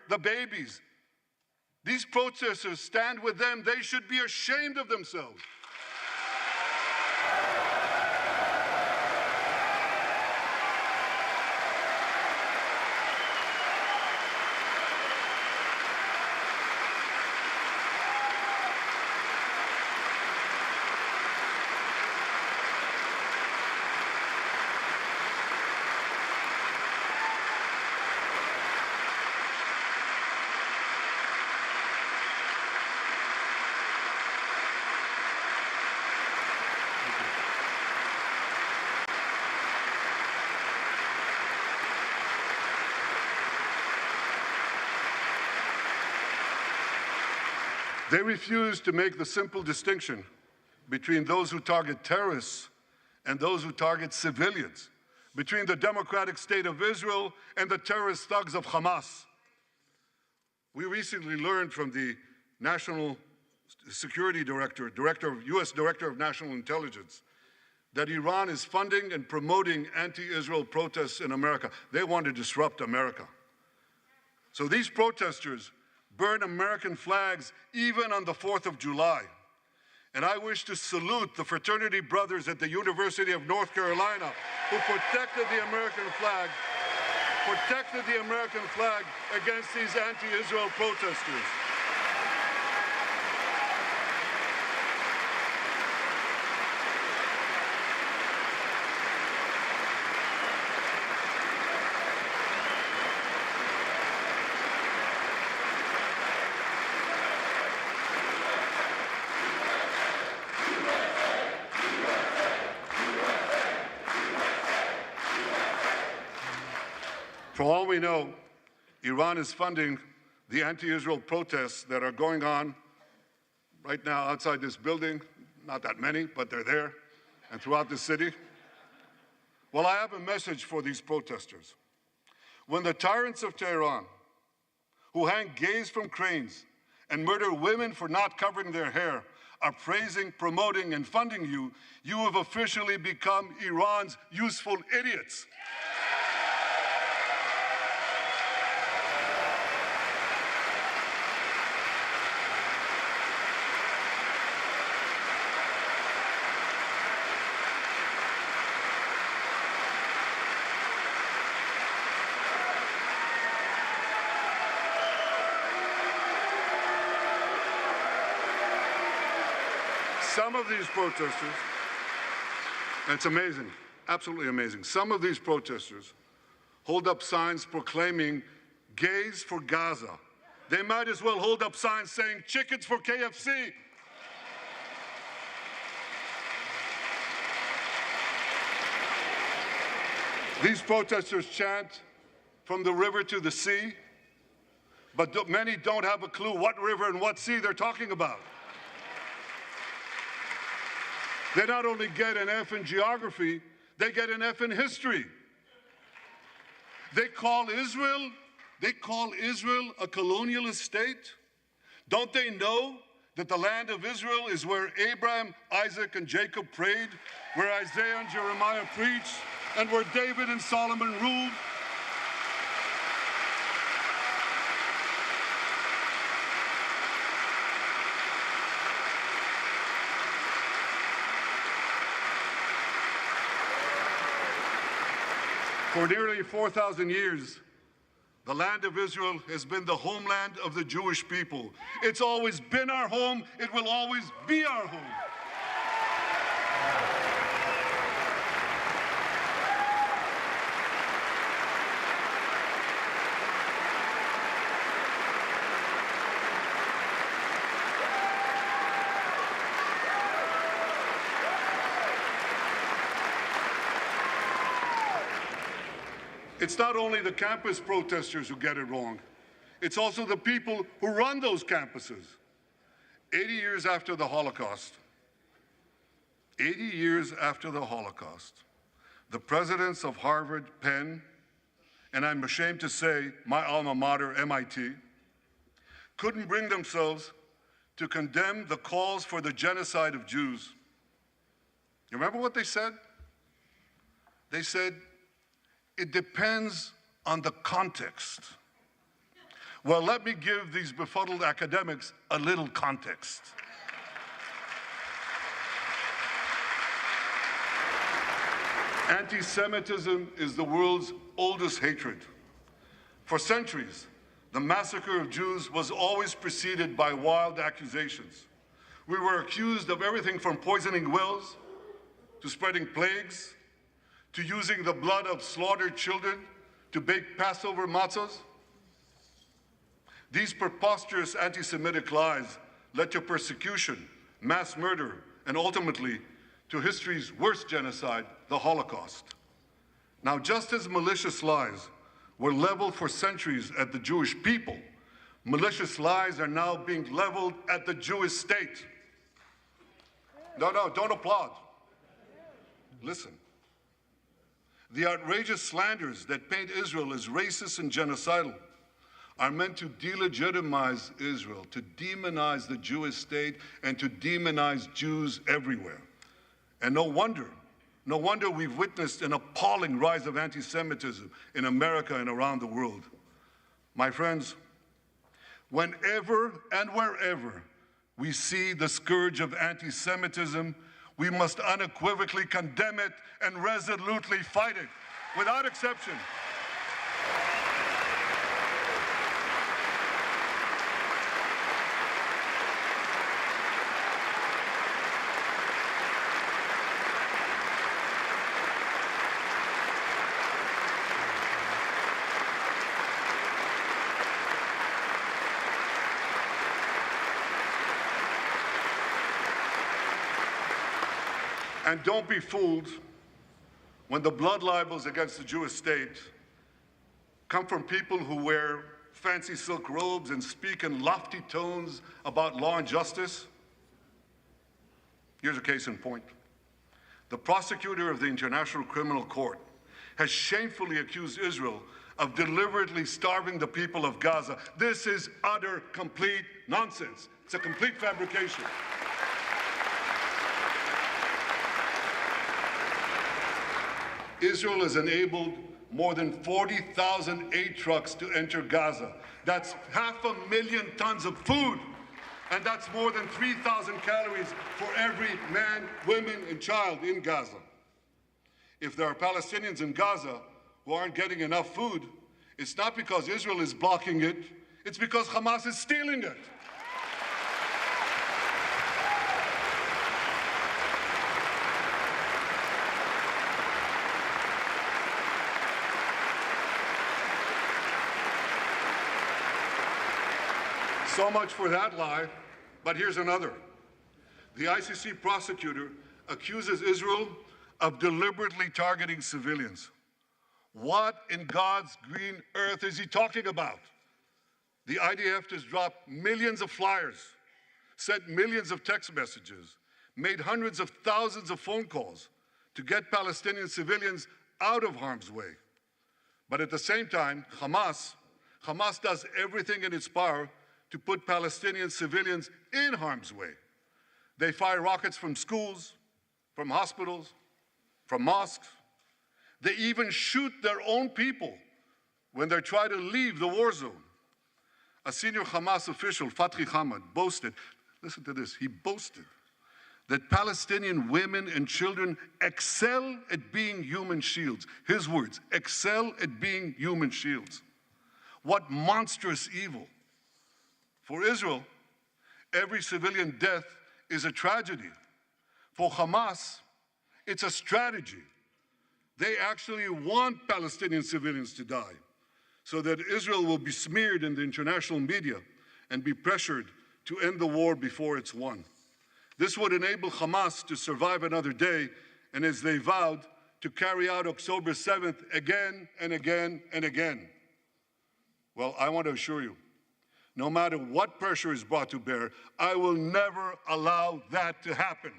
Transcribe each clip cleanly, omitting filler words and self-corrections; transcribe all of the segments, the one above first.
the babies. These protesters stand with them. They should be ashamed of themselves. They refuse to make the simple distinction between those who target terrorists and those who target civilians, between the democratic state of Israel and the terrorist thugs of Hamas. We recently learned from the National Security Director, U.S. Director of National Intelligence, that Iran is funding and promoting anti-Israel protests in America. They want to disrupt America. So these protesters burn American flags even on the 4th of July. And I wish to salute the fraternity brothers at the University of North Carolina who protected the American flag against these anti-Israel protesters. For all we know, Iran is funding the anti-Israel protests that are going on right now outside this building. Not that many, but they're there, and throughout the city. Well, I have a message for these protesters. When the tyrants of Tehran, who hang gays from cranes and murder women for not covering their hair, are praising, promoting, and funding you, you have officially become Iran's useful idiots. Some of these protesters, and it's amazing, absolutely amazing, some of these protesters hold up signs proclaiming gays for Gaza. They might as well hold up signs saying chickens for KFC. These protesters chant from the river to the sea, but many don't have a clue what river and what sea they're talking about. They not only get an F in geography, they get an F in history. They call Israel a colonialist state. Don't they know that the land of Israel is where Abraham, Isaac, and Jacob prayed, where Isaiah and Jeremiah preached, and where David and Solomon ruled? For nearly 4,000 years, the land of Israel has been the homeland of the Jewish people. It's always been our home. It will always be our home. It's not only the campus protesters who get it wrong. It's also the people who run those campuses. 80 years after the Holocaust, the presidents of Harvard, Penn, and I'm ashamed to say my alma mater, MIT, couldn't bring themselves to condemn the calls for the genocide of Jews. You remember what they said? They said, it depends on the context. Well, let me give these befuddled academics a little context. Anti-Semitism is the world's oldest hatred. For centuries, the massacre of Jews was always preceded by wild accusations. We were accused of everything from poisoning wells, to spreading plagues, to using the blood of slaughtered children to bake Passover matzahs. These preposterous anti-Semitic lies led to persecution, mass murder, and ultimately to history's worst genocide, the Holocaust. Now, just as malicious lies were leveled for centuries at the Jewish people, malicious lies are now being leveled at the Jewish state. No, don't applaud. Listen. The outrageous slanders that paint Israel as racist and genocidal are meant to delegitimize Israel, to demonize the Jewish state, and to demonize Jews everywhere. And no wonder we've witnessed an appalling rise of anti-Semitism in America and around the world. My friends, whenever and wherever we see the scourge of anti-Semitism, we must unequivocally condemn it and resolutely fight it, without exception. And don't be fooled when the blood libels against the Jewish state come from people who wear fancy silk robes and speak in lofty tones about law and justice. Here's a case in point. The prosecutor of the International Criminal Court has shamefully accused Israel of deliberately starving the people of Gaza. This is utter, complete nonsense. It's a complete fabrication. Israel has enabled more than 40,000 aid trucks to enter Gaza. That's 500,000 tons of food, and that's more than 3,000 calories for every man, woman, and child in Gaza. If there are Palestinians in Gaza who aren't getting enough food, it's not because Israel is blocking it, it's because Hamas is stealing it. So much for that lie, but here's another. The ICC prosecutor accuses Israel of deliberately targeting civilians. What in God's green earth is he talking about? The IDF has dropped millions of flyers, sent millions of text messages, made hundreds of thousands of phone calls to get Palestinian civilians out of harm's way. But at the same time, Hamas does everything in its power to put Palestinian civilians in harm's way. They fire rockets from schools, from hospitals, from mosques. They even shoot their own people when they try to leave the war zone. A senior Hamas official, Fatri Hamad, boasted, listen to this, he boasted that Palestinian women and children excel at being human shields. His words, excel at being human shields. What monstrous evil. For Israel, every civilian death is a tragedy. For Hamas, it's a strategy. They actually want Palestinian civilians to die so that Israel will be smeared in the international media and be pressured to end the war before it's won. This would enable Hamas to survive another day and, as they vowed, to carry out October 7th again and again and again. Well, I want to assure you, no matter what pressure is brought to bear, I will never allow that to happen.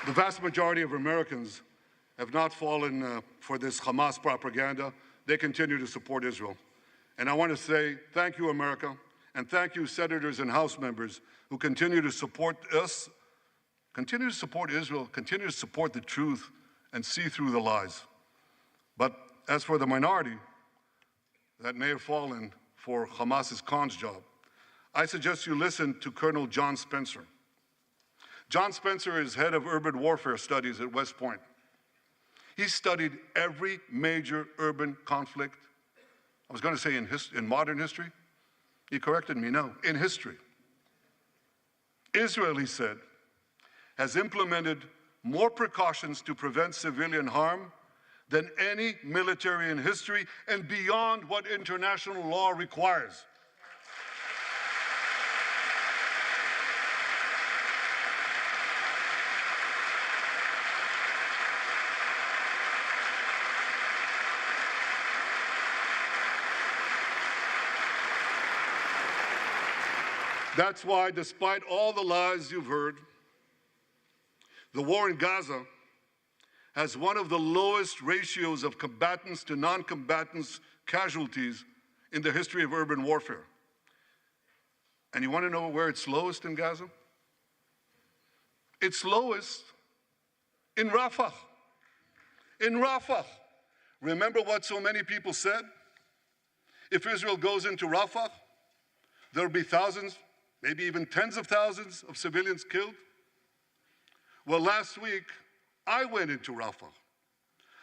The vast majority of Americans have not fallen for this Hamas propaganda, they continue to support Israel. And I want to say thank you, America, and thank you, senators and House members who continue to support us, continue to support Israel, continue to support the truth and see through the lies. But as for the minority that may have fallen for Hamas's con's job, I suggest you listen to Colonel John Spencer. John Spencer is head of urban warfare studies at West Point. He studied every major urban conflict. I was going to say in modern history. He corrected me, no, in history. Israel, he said, has implemented more precautions to prevent civilian harm than any military in history and beyond what international law requires. That's why, despite all the lies you've heard, the war in Gaza has one of the lowest ratios of combatants to non-combatants casualties in the history of urban warfare. And you want to know where it's lowest in Gaza? It's lowest in Rafah. In Rafah. Remember what so many people said? If Israel goes into Rafah, there'll be thousands, maybe even tens of thousands of civilians killed. Well, last week, I went into Rafah.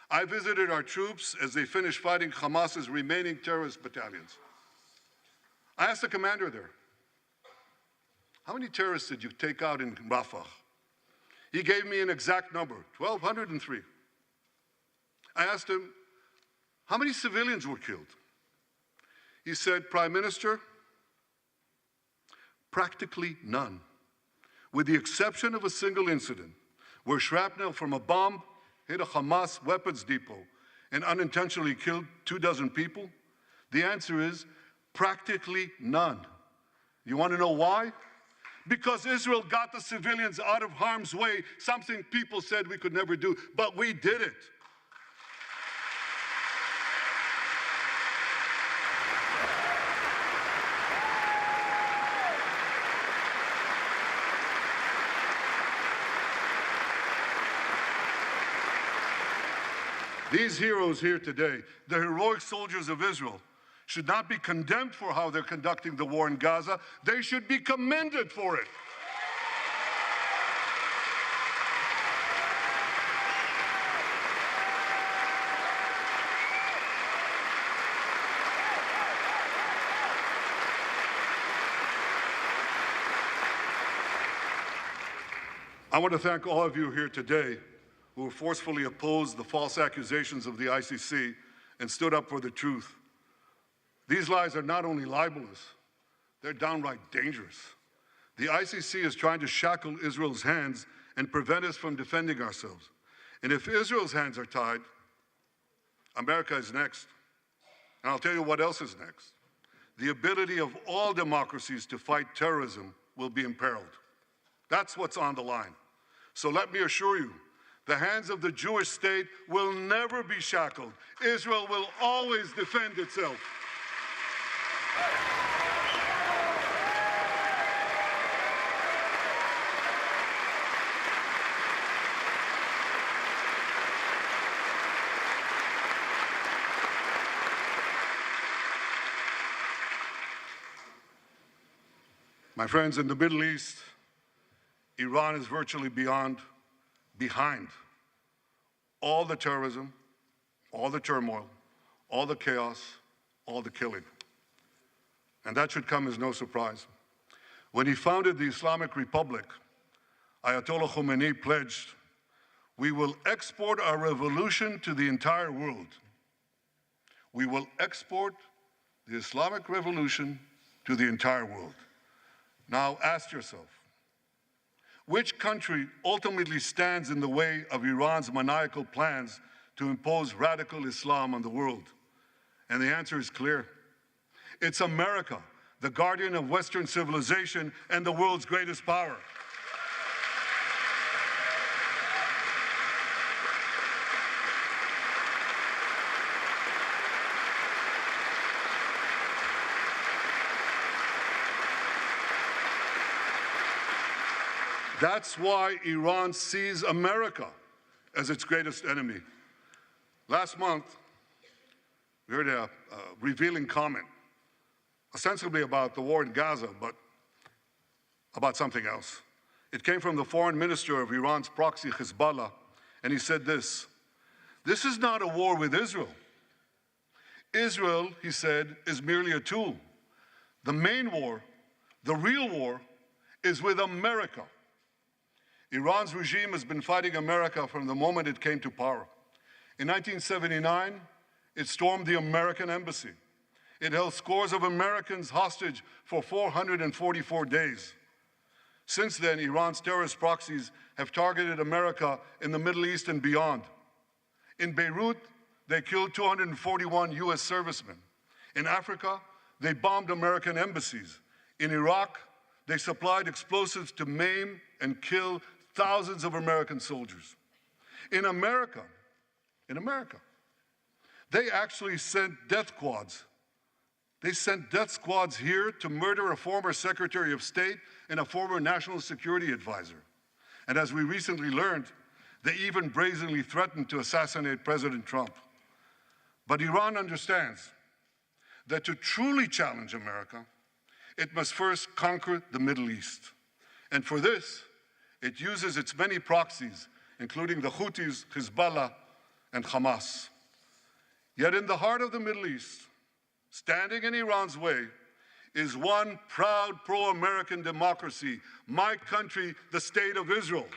I visited our troops as they finished fighting Hamas's remaining terrorist battalions. I asked the commander there, how many terrorists did you take out in Rafah? He gave me an exact number, 1,203. I asked him, how many civilians were killed? He said, Prime Minister, practically none, with the exception of a single incident where shrapnel from a bomb hit a Hamas weapons depot and unintentionally killed 24 people. The answer is practically none. You want to know why? Because Israel got the civilians out of harm's way, something people said we could never do, but we did it. These heroes here today, the heroic soldiers of Israel, should not be condemned for how they're conducting the war in Gaza. They should be commended for it. I want to thank all of you here today who forcefully opposed the false accusations of the ICC and stood up for the truth. These lies are not only libelous, they're downright dangerous. The ICC is trying to shackle Israel's hands and prevent us from defending ourselves. And if Israel's hands are tied, America is next. And I'll tell you what else is next. The ability of all democracies to fight terrorism will be imperiled. That's what's on the line. So let me assure you, the hands of the Jewish state will never be shackled. Israel will always defend itself. My friends, in the Middle East, Iran is virtually behind all the terrorism, all the turmoil, all the chaos, all the killing. And that should come as no surprise. When he founded the Islamic Republic, Ayatollah Khomeini pledged, "We will export our revolution to the entire world." We will export the Islamic revolution to the entire world. Now ask yourself, which country ultimately stands in the way of Iran's maniacal plans to impose radical Islam on the world? And the answer is clear. It's America, the guardian of Western civilization and the world's greatest power. That's why Iran sees America as its greatest enemy. Last month, we heard a revealing comment, ostensibly about the war in Gaza, but about something else. It came from the foreign minister of Iran's proxy, Hezbollah, and he said this: "This is not a war with Israel. Israel," he said, "is merely a tool. The main war, the real war, is with America." Iran's regime has been fighting America from the moment it came to power. In 1979, it stormed the American embassy. It held scores of Americans hostage for 444 days. Since then, Iran's terrorist proxies have targeted America in the Middle East and beyond. In Beirut, they killed 241 US servicemen. In Africa, they bombed American embassies. In Iraq, they supplied explosives to maim and kill thousands of American soldiers. In America, they actually sent death squads. They sent death squads here to murder a former Secretary of State and a former National Security Advisor. And as we recently learned, they even brazenly threatened to assassinate President Trump. But Iran understands that to truly challenge America, it must first conquer the Middle East. And for this, it uses its many proxies, including the Houthis, Hezbollah, and Hamas. Yet in the heart of the Middle East, standing in Iran's way, is one proud pro-American democracy, my country, the State of Israel.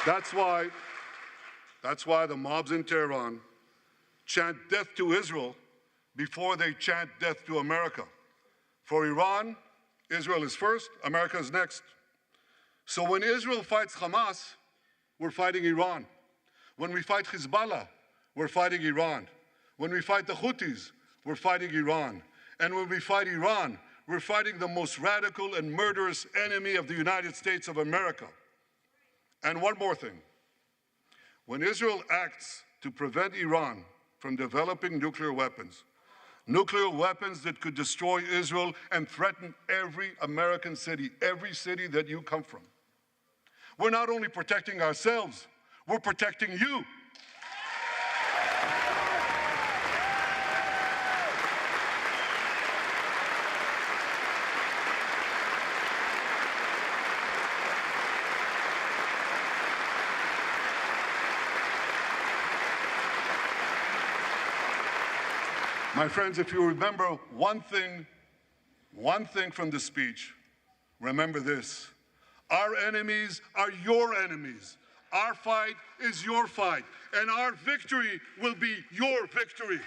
That's why the mobs in Tehran chant death to Israel before they chant death to America. For Iran, Israel is first, America is next. So when Israel fights Hamas, we're fighting Iran. When we fight Hezbollah, we're fighting Iran. When we fight the Houthis, we're fighting Iran. And when we fight Iran, we're fighting the most radical and murderous enemy of the United States of America. And one more thing. When Israel acts to prevent Iran from developing nuclear weapons that could destroy Israel and threaten every American city, every city that you come from, we're not only protecting ourselves, we're protecting you. My friends, if you remember one thing from the speech, remember this: our enemies are your enemies. Our fight is your fight, and our victory will be your victory.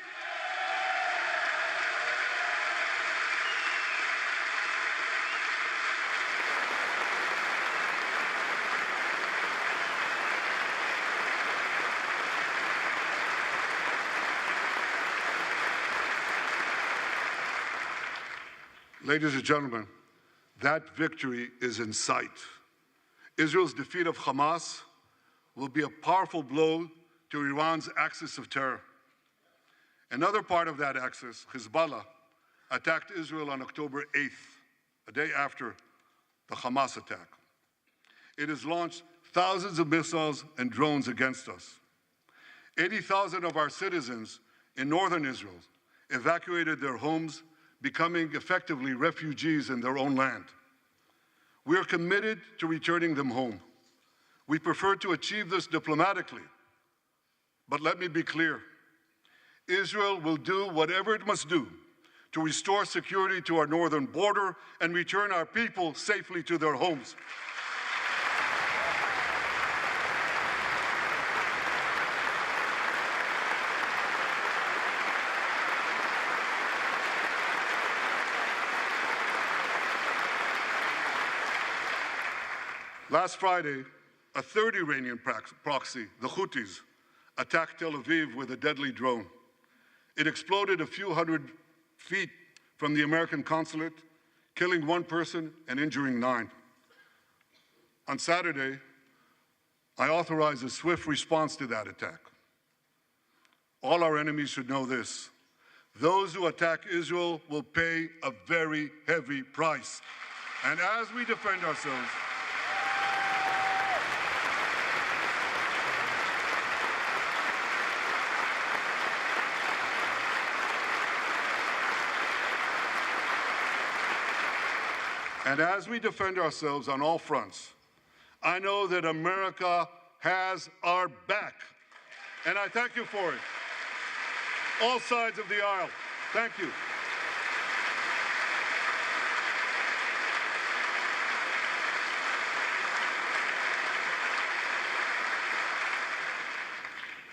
Ladies and gentlemen, that victory is in sight. Israel's defeat of Hamas will be a powerful blow to Iran's axis of terror. Another part of that axis, Hezbollah, attacked Israel on October 8th, a day after the Hamas attack. It has launched thousands of missiles and drones against us. 80,000 of our citizens in northern Israel evacuated their homes, becoming effectively refugees in their own land. We are committed to returning them home. We prefer to achieve this diplomatically. But let me be clear. Israel will do whatever it must do to restore security to our northern border and return our people safely to their homes. Last Friday, a third Iranian proxy, the Houthis, attacked Tel Aviv with a deadly drone. It exploded a few hundred feet from the American consulate, killing 1 person and injuring 9. On Saturday, I authorized a swift response to that attack. All our enemies should know this. Those who attack Israel will pay a very heavy price. And as we defend ourselves, on all fronts, I know that America has our back. And I thank you for it. All sides of the aisle, thank you.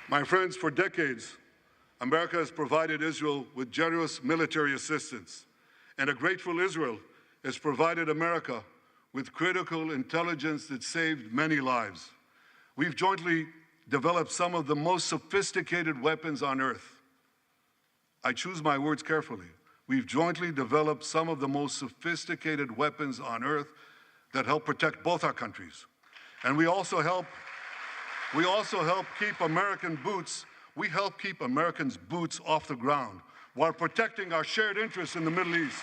My friends, for decades, America has provided Israel with generous military assistance, and a grateful Israel has provided America with critical intelligence that saved many lives. We've jointly developed some of the most sophisticated weapons on earth. I choose my words carefully. We've jointly developed some of the most sophisticated weapons on earth that help protect both our countries. And we also help keep Americans' boots off the ground while protecting our shared interests in the Middle East.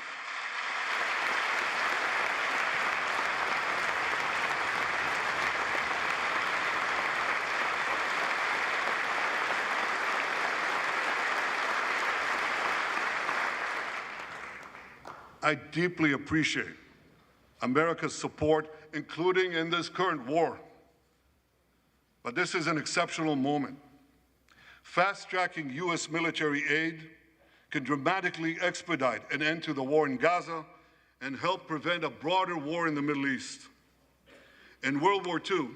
I deeply appreciate America's support, including in this current war. But this is an exceptional moment. Fast-tracking U.S. military aid can dramatically expedite an end to the war in Gaza and help prevent a broader war in the Middle East. In World War II,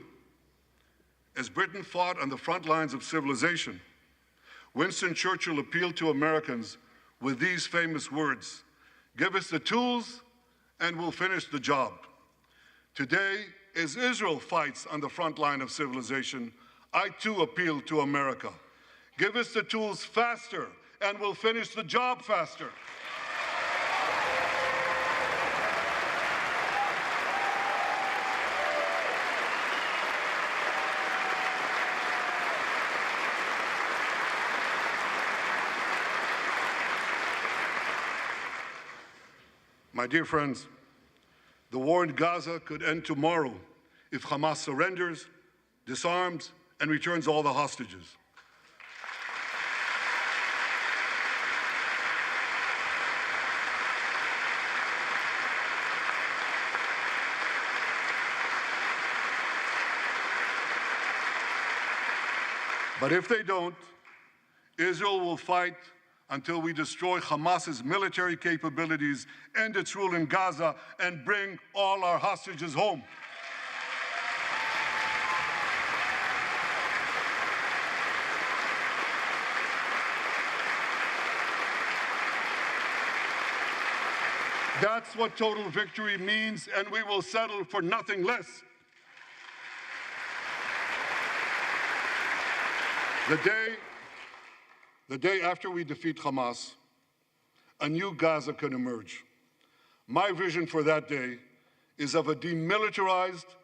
as Britain fought on the front lines of civilization, Winston Churchill appealed to Americans with these famous words: "Give us the tools and we'll finish the job." Today, as Israel fights on the front line of civilization, I too appeal to America. Give us the tools faster and we'll finish the job faster. My dear friends, the war in Gaza could end tomorrow if Hamas surrenders, disarms, and returns all the hostages. But if they don't, Israel will fight until we destroy Hamas's military capabilities, end its rule in Gaza, and bring all our hostages home. That's what total victory means, and we will settle for nothing less. The day after we defeat Hamas, a new Gaza can emerge. My vision for that day is of a demilitarized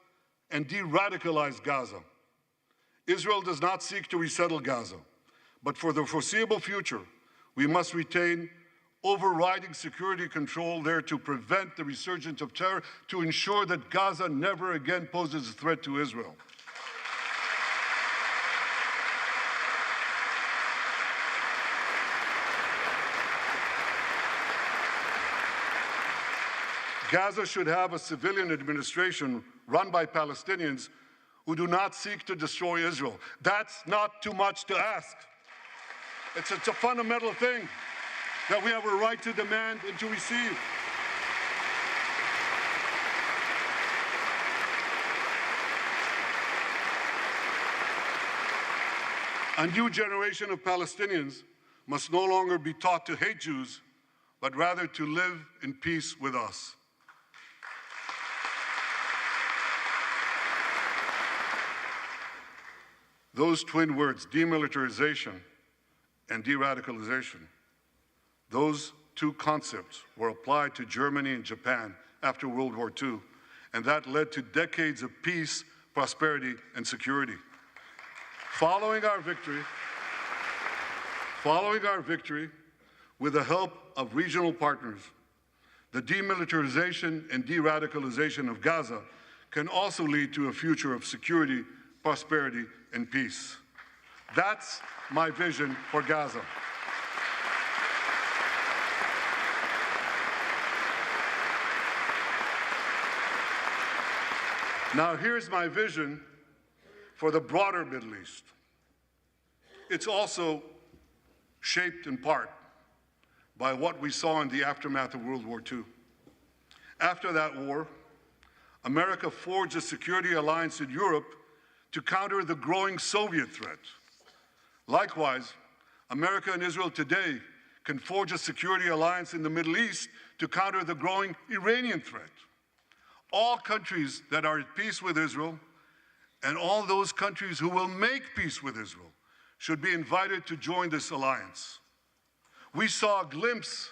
and de-radicalized Gaza. Israel does not seek to resettle Gaza, but for the foreseeable future, we must retain overriding security control there to prevent the resurgence of terror, to ensure that Gaza never again poses a threat to Israel. Gaza should have a civilian administration run by Palestinians who do not seek to destroy Israel. That's not too much to ask. It's a fundamental thing that we have a right to demand and to receive. A new generation of Palestinians must no longer be taught to hate Jews, but rather to live in peace with us. Those twin words, demilitarization and de-radicalization, those II concepts were applied to Germany and Japan after World War II, and that led to decades of peace, prosperity, and security. Following our victory, with the help of regional partners, the demilitarization and de-radicalization of Gaza can also lead to a future of security, prosperity, and peace. That's my vision for Gaza. Now, here's my vision for the broader Middle East. It's also shaped in part by what we saw in the aftermath of World War II. After that war, America forged a security alliance in Europe to counter the growing Soviet threat. Likewise, America and Israel today can forge a security alliance in the Middle East to counter the growing Iranian threat. All countries that are at peace with Israel and all those countries who will make peace with Israel should be invited to join this alliance. We saw a glimpse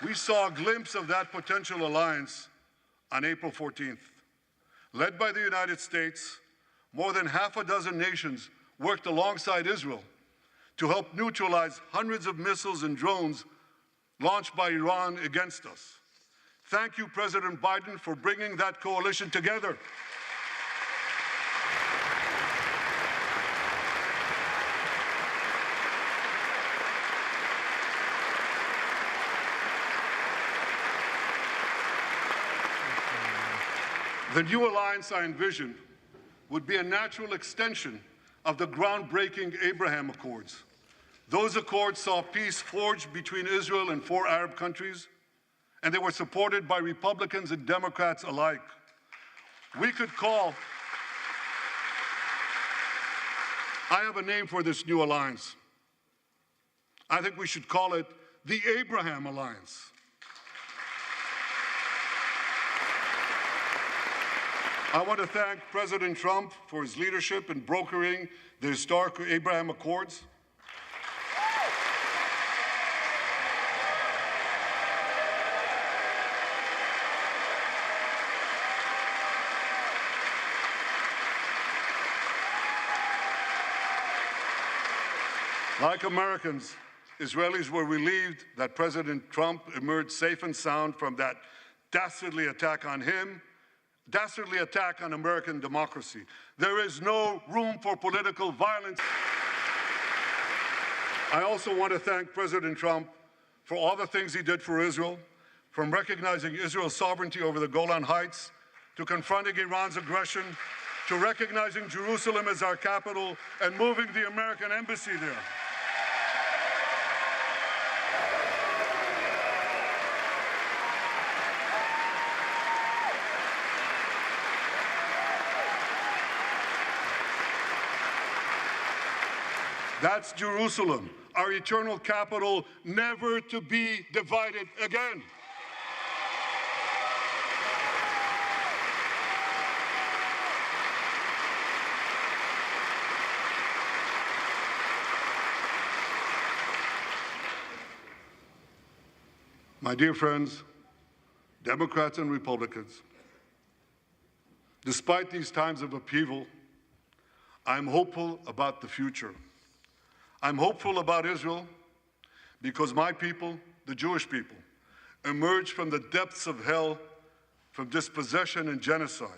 of that potential alliance on April 14th. Led by the United States, more than half a dozen nations worked alongside Israel to help neutralize hundreds of missiles and drones launched by Iran against us. Thank you, President Biden, for bringing that coalition together. The new alliance I envision would be a natural extension of the groundbreaking Abraham Accords. Those accords saw peace forged between Israel and 4 Arab countries, and they were supported by Republicans and Democrats alike. I have a name for this new alliance. I think we should call it the Abraham Alliance. I want to thank President Trump for his leadership in brokering the historic Abraham Accords. Like Americans, Israelis were relieved that President Trump emerged safe and sound from that dastardly attack on American democracy. There is no room for political violence. I also want to thank President Trump for all the things he did for Israel, from recognizing Israel's sovereignty over the Golan Heights, to confronting Iran's aggression, to recognizing Jerusalem as our capital and moving the American embassy there. That's Jerusalem, our eternal capital, never to be divided again. My dear friends, Democrats and Republicans, despite these times of upheaval, I'm hopeful about the future. I'm hopeful about Israel because my people, the Jewish people, emerged from the depths of hell, from dispossession and genocide.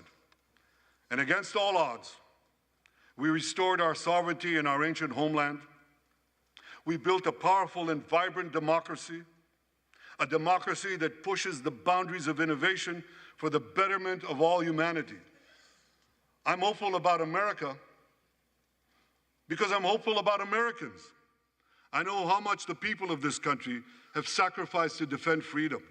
And against all odds, we restored our sovereignty in our ancient homeland. We built a powerful and vibrant democracy, a democracy that pushes the boundaries of innovation for the betterment of all humanity. I'm hopeful about America because I'm hopeful about Americans. I know how much the people of this country have sacrificed to defend freedom.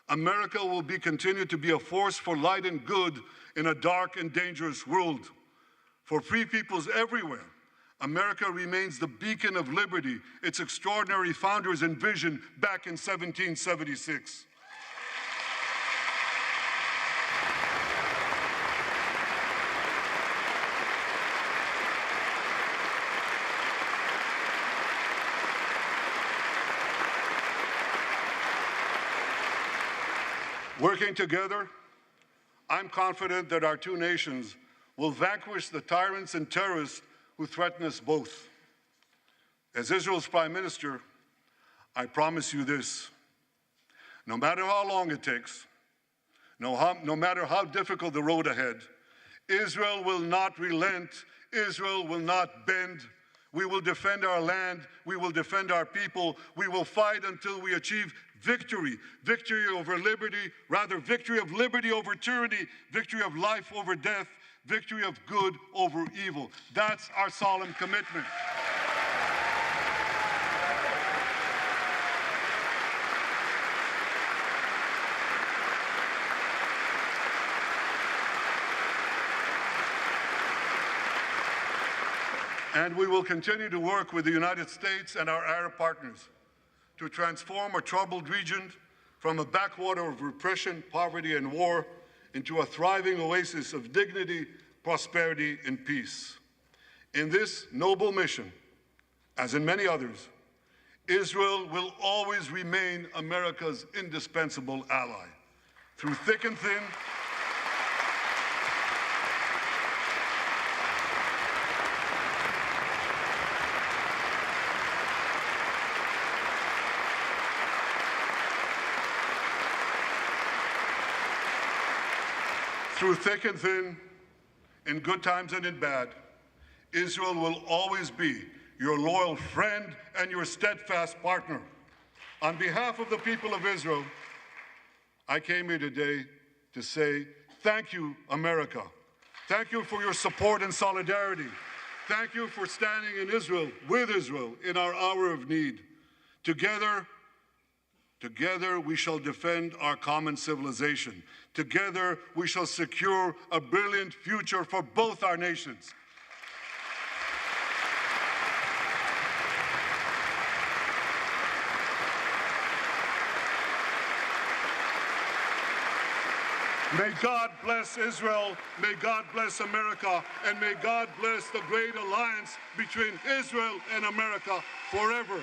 America will continue to be a force for light and good in a dark and dangerous world. For free peoples everywhere, America remains the beacon of liberty its extraordinary founders envisioned back in 1776. Working together, I'm confident that our two nations will vanquish the tyrants and terrorists who threaten us both. As Israel's Prime Minister, I promise you this: no matter how long it takes, no matter how difficult the road ahead, Israel will not relent, Israel will not bend. We will defend our land, we will defend our people, we will fight until we achieve victory. Victory over liberty, rather victory of liberty over tyranny, victory of life over death, victory of good over evil. That's our solemn commitment. And we will continue to work with the United States and our Arab partners to transform a troubled region from a backwater of repression, poverty, and war into a thriving oasis of dignity, prosperity, and peace. In this noble mission, as in many others, Israel will always remain America's indispensable ally. Through thick and thin, in good times and in bad, Israel will always be your loyal friend and your steadfast partner. On behalf of the people of Israel, I came here today to say thank you, America. Thank you for your support and solidarity. Thank you for standing in Israel, with Israel, in our hour of need. Together we shall defend our common civilization. Together we shall secure a brilliant future for both our nations. May God bless Israel, may God bless America, and may God bless the great alliance between Israel and America forever.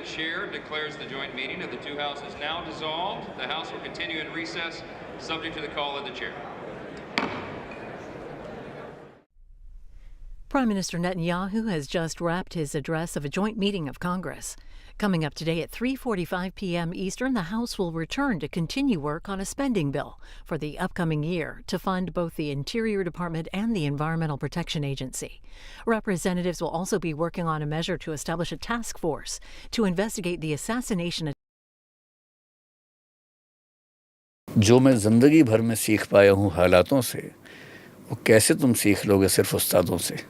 the chair declares the joint meeting of the two houses now dissolved. The House will continue in recess, subject to the call of the chair. Prime Minister Netanyahu has just wrapped his address of a joint meeting of Congress. Coming up today at 3:45 p.m. Eastern, the House will return to continue work on a spending bill for the upcoming year to fund both the Interior Department and the Environmental Protection Agency. Representatives will also be working on a measure to establish a task force to investigate the assassination. जो मैं जिंदगी भर में सीख पाया हूँ हालातों से, वो कैसे तुम सीख लोगे सिर्फ उस्तादों से।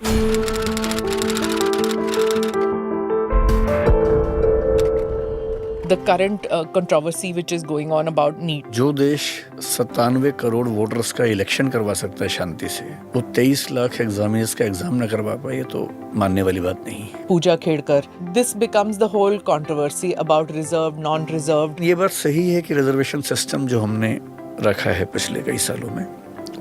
The current controversy which is going on about NEET. जो देश 97 करोड़ वोटर्स का इलेक्शन करवा सकता है शांति से, वो 23 लाख एग्जामिनर्स का एग्जाम न करवा पाए तो मानने वाली बात नहीं है। पूजा Khedkar. This becomes the whole controversy about reserved, non-reserved. ये बात सही है कि रिजर्वेशन सिस्टम जो हमने रखा है पिछले कई सालों में,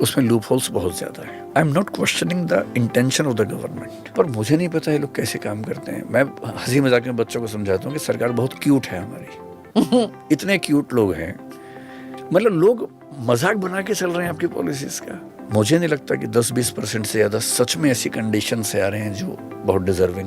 उसमें लूप होल्स बहुत ज्यादा है। I am not questioning the intention of the government, पर मुझे नहीं पता ये लोग कैसे काम करते हैं। मैं हंसी मजाक में बच्चों को समझाता हूँ कि सरकार बहुत क्यूट है हमारी। इतने क्यूट लोग हैं, मतलब लोग मजाक बना के चल रहे हैं आपकी पॉलिसीज का। मुझे नहीं लगता कि 10-20% से ज्यादा सच में ऐसी कंडीशन से आ रहे हैं जो बहुत डिजर्विंग